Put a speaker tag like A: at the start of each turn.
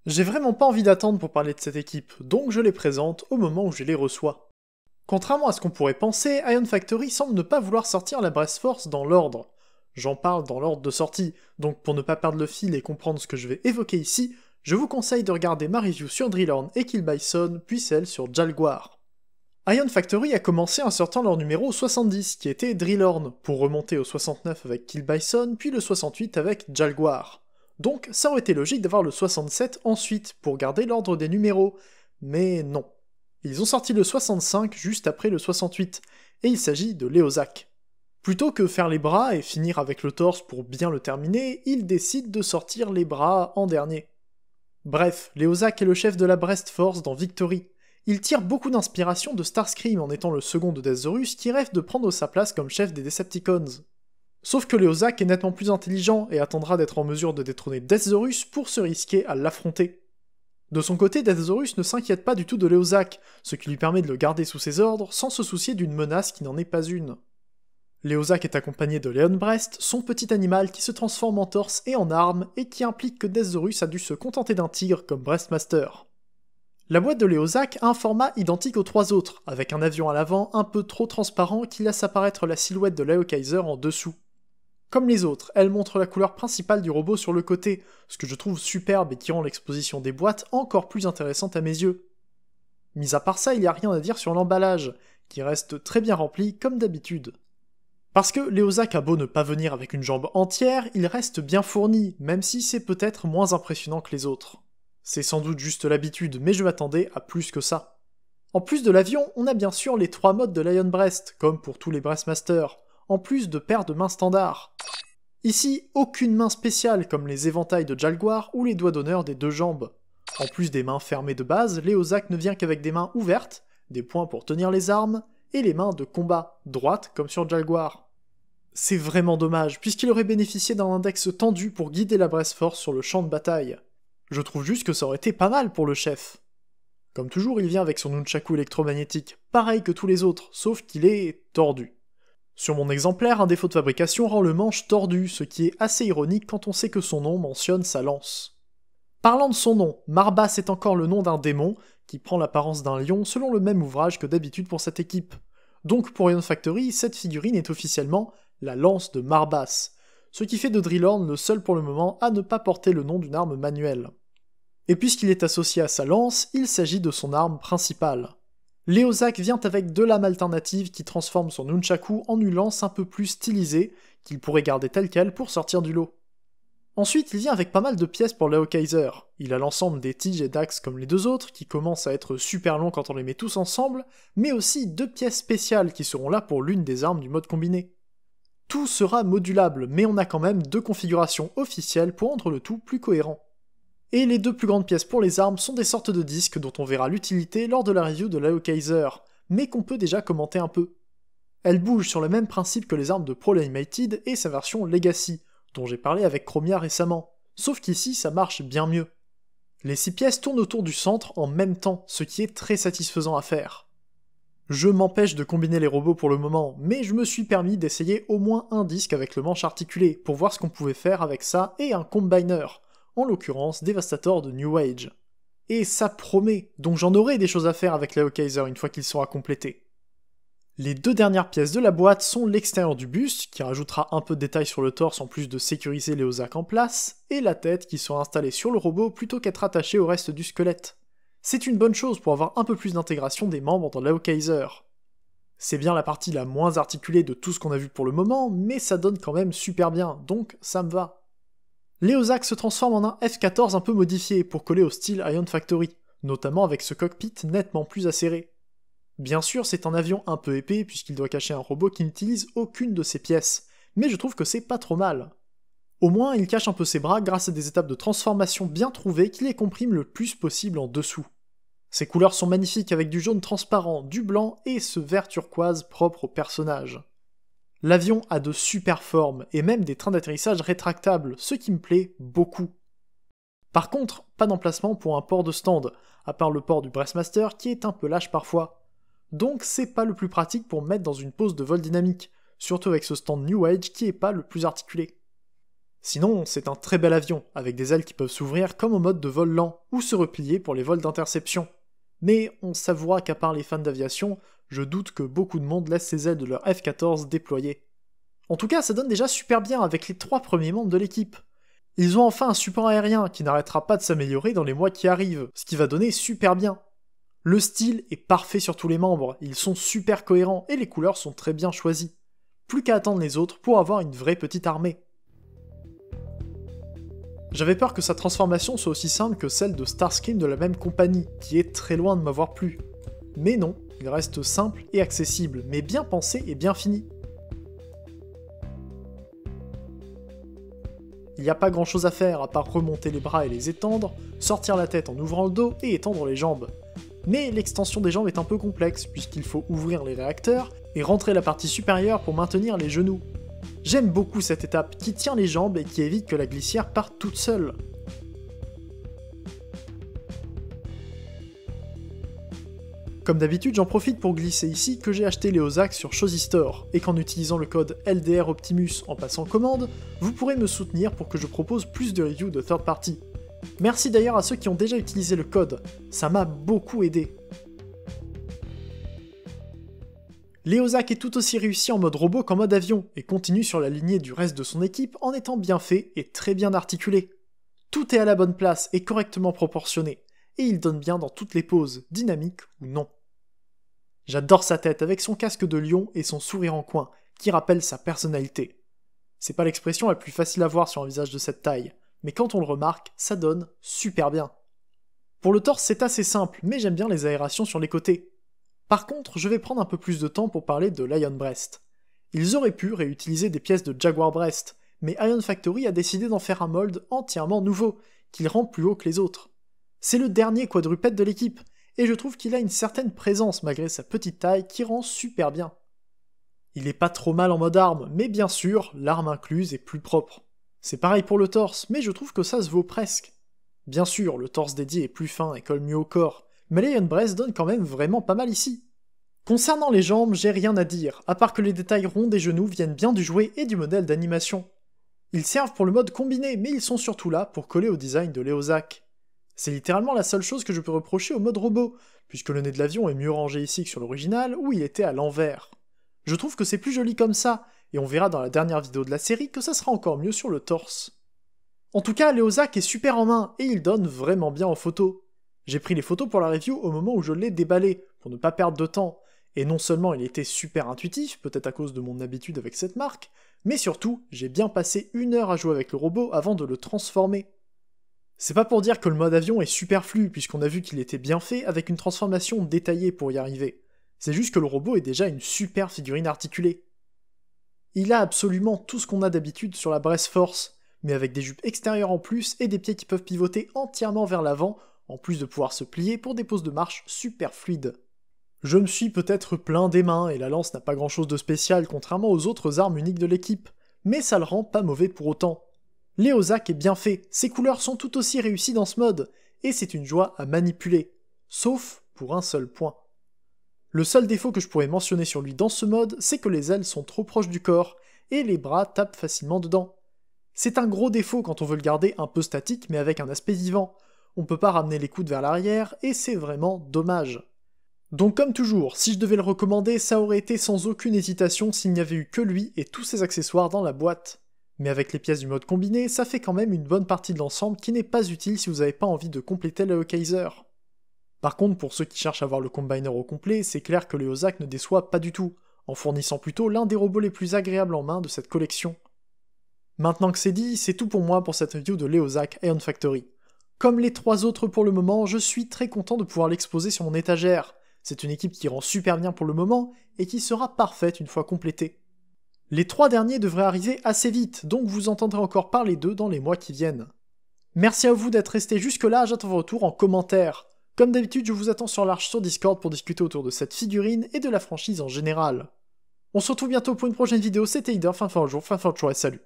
A: J'ai vraiment pas envie d'attendre pour parler de cette équipe, donc je les présente au moment où je les reçois. Contrairement à ce qu'on pourrait penser, Iron Factory semble ne pas vouloir sortir la Brest Force dans l'ordre. J'en parle dans l'ordre de sortie, donc pour ne pas perdre le fil et comprendre ce que je vais évoquer ici, je vous conseille de regarder ma review sur Drillhorn et Kill Bison, puis celle sur Jalguar. Iron Factory a commencé en sortant leur numéro 70, qui était Drillhorn, pour remonter au 69 avec Kill Bison, puis le 68 avec Jalguar. Donc ça aurait été logique d'avoir le 67 ensuite, pour garder l'ordre des numéros, mais non. Ils ont sorti le 65 juste après le 68, et il s'agit de Léozac. Plutôt que faire les bras et finir avec le torse pour bien le terminer, ils décident de sortir les bras en dernier. Bref, Léozac est le chef de la Brest Force dans Victory. Il tire beaucoup d'inspiration de Starscream en étant le second de Deathsaurus qui rêve de prendre sa place comme chef des Decepticons. Sauf que Léozac est nettement plus intelligent et attendra d'être en mesure de détrôner Deathsaurus pour se risquer à l'affronter. De son côté, Deathsaurus ne s'inquiète pas du tout de Léozac, ce qui lui permet de le garder sous ses ordres sans se soucier d'une menace qui n'en est pas une. Léozac est accompagné de Leon Brest, son petit animal qui se transforme en torse et en arme et qui implique que Deathsaurus a dû se contenter d'un tigre comme Brestmaster. La boîte de Léozac a un format identique aux trois autres, avec un avion à l'avant un peu trop transparent qui laisse apparaître la silhouette de Laokaiser en dessous. Comme les autres, elle montre la couleur principale du robot sur le côté, ce que je trouve superbe et qui rend l'exposition des boîtes encore plus intéressante à mes yeux. Mis à part ça, il n'y a rien à dire sur l'emballage, qui reste très bien rempli comme d'habitude. Parce que Léozac a beau ne pas venir avec une jambe entière, il reste bien fourni, même si c'est peut-être moins impressionnant que les autres. C'est sans doute juste l'habitude, mais je m'attendais à plus que ça. En plus de l'avion, on a bien sûr les 3 modes de Lion Brest, comme pour tous les Brestmasters, en plus de paires de mains standards. Ici, aucune main spéciale comme les éventails de Jalguar ou les doigts d'honneur des 2 jambes. En plus des mains fermées de base, Léozac ne vient qu'avec des mains ouvertes, des poings pour tenir les armes, et les mains de combat, droites comme sur Jalguar. C'est vraiment dommage, puisqu'il aurait bénéficié d'un index tendu pour guider la Brest Force sur le champ de bataille. Je trouve juste que ça aurait été pas mal pour le chef. Comme toujours, il vient avec son nunchaku électromagnétique, pareil que tous les autres, sauf qu'il est tordu. Sur mon exemplaire, un défaut de fabrication rend le manche tordu, ce qui est assez ironique quand on sait que son nom mentionne sa lance. Parlant de son nom, Marbas est encore le nom d'un démon, qui prend l'apparence d'un lion selon le même ouvrage que d'habitude pour cette équipe. Donc pour Iron Factory, cette figurine est officiellement la lance de Marbas, ce qui fait de Drillhorn le seul pour le moment à ne pas porter le nom d'une arme manuelle. Et puisqu'il est associé à sa lance, il s'agit de son arme principale. Léozac vient avec 2 lames alternatives qui transforment son nunchaku en une lance un peu plus stylisée, qu'il pourrait garder telle quelle pour sortir du lot. Ensuite, il vient avec pas mal de pièces pour Laokaiser. Il a l'ensemble des tiges et d'axes comme les 2 autres, qui commencent à être super longs quand on les met tous ensemble, mais aussi 2 pièces spéciales qui seront là pour l'une des armes du mode combiné. Tout sera modulable, mais on a quand même 2 configurations officielles pour rendre le tout plus cohérent. Et les 2 plus grandes pièces pour les armes sont des sortes de disques dont on verra l'utilité lors de la review de Laokaiser, mais qu'on peut déjà commenter un peu. Elles bougent sur le même principe que les armes de Pro Animated et sa version Legacy, dont j'ai parlé avec Chromia récemment, sauf qu'ici ça marche bien mieux. Les 6 pièces tournent autour du centre en même temps, ce qui est très satisfaisant à faire. Je m'empêche de combiner les robots pour le moment, mais je me suis permis d'essayer au moins un disque avec le manche articulé, pour voir ce qu'on pouvait faire avec ça et un combiner, en l'occurrence Devastator de New Age. Et ça promet, donc j'en aurai des choses à faire avec Laokaiser une fois qu'il sera complété. Les 2 dernières pièces de la boîte sont l'extérieur du buste, qui rajoutera un peu de détails sur le torse en plus de sécuriser Léozac en place, et la tête qui sera installée sur le robot plutôt qu'être attachée au reste du squelette. C'est une bonne chose pour avoir un peu plus d'intégration des membres dans Laokaiser. C'est bien la partie la moins articulée de tout ce qu'on a vu pour le moment, mais ça donne quand même super bien, donc ça me va. Léozac se transforme en un F-14 un peu modifié pour coller au style Iron Factory, notamment avec ce cockpit nettement plus acéré. Bien sûr, c'est un avion un peu épais puisqu'il doit cacher un robot qui n'utilise aucune de ses pièces, mais je trouve que c'est pas trop mal. Au moins, il cache un peu ses bras grâce à des étapes de transformation bien trouvées qui les compriment le plus possible en dessous. Ses couleurs sont magnifiques avec du jaune transparent, du blanc et ce vert turquoise propre au personnage. L'avion a de super formes et même des trains d'atterrissage rétractables, ce qui me plaît beaucoup. Par contre, pas d'emplacement pour un port de stand, à part le port du Brestmaster qui est un peu lâche parfois. Donc c'est pas le plus pratique pour mettre dans une pose de vol dynamique, surtout avec ce stand New Age qui est pas le plus articulé. Sinon, c'est un très bel avion, avec des ailes qui peuvent s'ouvrir comme en mode de vol lent, ou se replier pour les vols d'interception. Mais on s'avouera qu'à part les fans d'aviation, je doute que beaucoup de monde laisse ses ailes de leur F-14 déployées. En tout cas, ça donne déjà super bien avec les 3 premiers membres de l'équipe. Ils ont enfin un support aérien qui n'arrêtera pas de s'améliorer dans les mois qui arrivent, ce qui va donner super bien. Le style est parfait sur tous les membres, ils sont super cohérents et les couleurs sont très bien choisies. Plus qu'à attendre les autres pour avoir une vraie petite armée. J'avais peur que sa transformation soit aussi simple que celle de Starscream de la même compagnie, qui est très loin de m'avoir plu. Mais non, il reste simple et accessible, mais bien pensé et bien fini. Il n'y a pas grand chose à faire à part remonter les bras et les étendre, sortir la tête en ouvrant le dos et étendre les jambes. Mais l'extension des jambes est un peu complexe, puisqu'il faut ouvrir les réacteurs et rentrer la partie supérieure pour maintenir les genoux. J'aime beaucoup cette étape qui tient les jambes et qui évite que la glissière parte toute seule. Comme d'habitude, j'en profite pour glisser ici que j'ai acheté les Ozak sur Shozi Store, et qu'en utilisant le code LDR Optimus en passant commande, vous pourrez me soutenir pour que je propose plus de reviews de third party. Merci d'ailleurs à ceux qui ont déjà utilisé le code, ça m'a beaucoup aidé. L'Eozak est tout aussi réussi en mode robot qu'en mode avion, et continue sur la lignée du reste de son équipe en étant bien fait et très bien articulé. Tout est à la bonne place et correctement proportionné, et il donne bien dans toutes les poses, dynamiques ou non. J'adore sa tête avec son casque de lion et son sourire en coin, qui rappelle sa personnalité. C'est pas l'expression la plus facile à voir sur un visage de cette taille, mais quand on le remarque, ça donne super bien. Pour le torse, c'est assez simple, mais j'aime bien les aérations sur les côtés. Par contre, je vais prendre un peu plus de temps pour parler de l'Ion Breast. Ils auraient pu réutiliser des pièces de Jaguar Breast, mais Ion Factory a décidé d'en faire un mold entièrement nouveau, qu'il rend plus haut que les autres. C'est le dernier quadrupède de l'équipe, et je trouve qu'il a une certaine présence malgré sa petite taille qui rend super bien. Il est pas trop mal en mode arme, mais bien sûr, l'arme incluse est plus propre. C'est pareil pour le torse, mais je trouve que ça se vaut presque. Bien sûr, le torse dédié est plus fin et colle mieux au corps, mais l'Ion Breast donne quand même vraiment pas mal ici. Concernant les jambes, j'ai rien à dire, à part que les détails ronds des genoux viennent bien du jouet et du modèle d'animation. Ils servent pour le mode combiné, mais ils sont surtout là pour coller au design de l'Eozak. C'est littéralement la seule chose que je peux reprocher au mode robot, puisque le nez de l'avion est mieux rangé ici que sur l'original, où il était à l'envers. Je trouve que c'est plus joli comme ça, et on verra dans la dernière vidéo de la série que ça sera encore mieux sur le torse. En tout cas, l'Eozak est super en main, et il donne vraiment bien en photo. J'ai pris les photos pour la review au moment où je l'ai déballé, pour ne pas perdre de temps, et non seulement il était super intuitif, peut-être à cause de mon habitude avec cette marque, mais surtout, j'ai bien passé 1 heure à jouer avec le robot avant de le transformer. C'est pas pour dire que le mode avion est superflu, puisqu'on a vu qu'il était bien fait avec une transformation détaillée pour y arriver. C'est juste que le robot est déjà une super figurine articulée. Il a absolument tout ce qu'on a d'habitude sur la Breast Force, mais avec des jupes extérieures en plus et des pieds qui peuvent pivoter entièrement vers l'avant, en plus de pouvoir se plier pour des poses de marche super fluides. Je me suis peut-être plein des mains et la lance n'a pas grand chose de spécial contrairement aux autres armes uniques de l'équipe, mais ça le rend pas mauvais pour autant. L'Eozak est bien fait, ses couleurs sont tout aussi réussies dans ce mode, et c'est une joie à manipuler, sauf pour un seul point. Le seul défaut que je pourrais mentionner sur lui dans ce mode, c'est que les ailes sont trop proches du corps, et les bras tapent facilement dedans. C'est un gros défaut quand on veut le garder un peu statique mais avec un aspect vivant, on peut pas ramener les coudes vers l'arrière, et c'est vraiment dommage. Donc comme toujours, si je devais le recommander, ça aurait été sans aucune hésitation s'il n'y avait eu que lui et tous ses accessoires dans la boîte. Mais avec les pièces du mode combiné, ça fait quand même une bonne partie de l'ensemble qui n'est pas utile si vous n'avez pas envie de compléter le Kaiser. Par contre, pour ceux qui cherchent à avoir le combiner au complet, c'est clair que l'Eozak ne déçoit pas du tout, en fournissant plutôt l'un des robots les plus agréables en main de cette collection. Maintenant que c'est dit, c'est tout pour moi pour cette review de l'Eozak Ion Factory. Comme les 3 autres pour le moment, je suis très content de pouvoir l'exposer sur mon étagère. C'est une équipe qui rend super bien pour le moment, et qui sera parfaite une fois complétée. Les 3 derniers devraient arriver assez vite, donc vous entendrez encore parler d'eux dans les mois qui viennent. Merci à vous d'être restés jusque là, j'attends vos retours en commentaire. Comme d'habitude, je vous attends sur l'Arche sur Discord pour discuter autour de cette figurine et de la franchise en général. On se retrouve bientôt pour une prochaine vidéo, c'était Ider, fin de jour, fin de soirée, salut.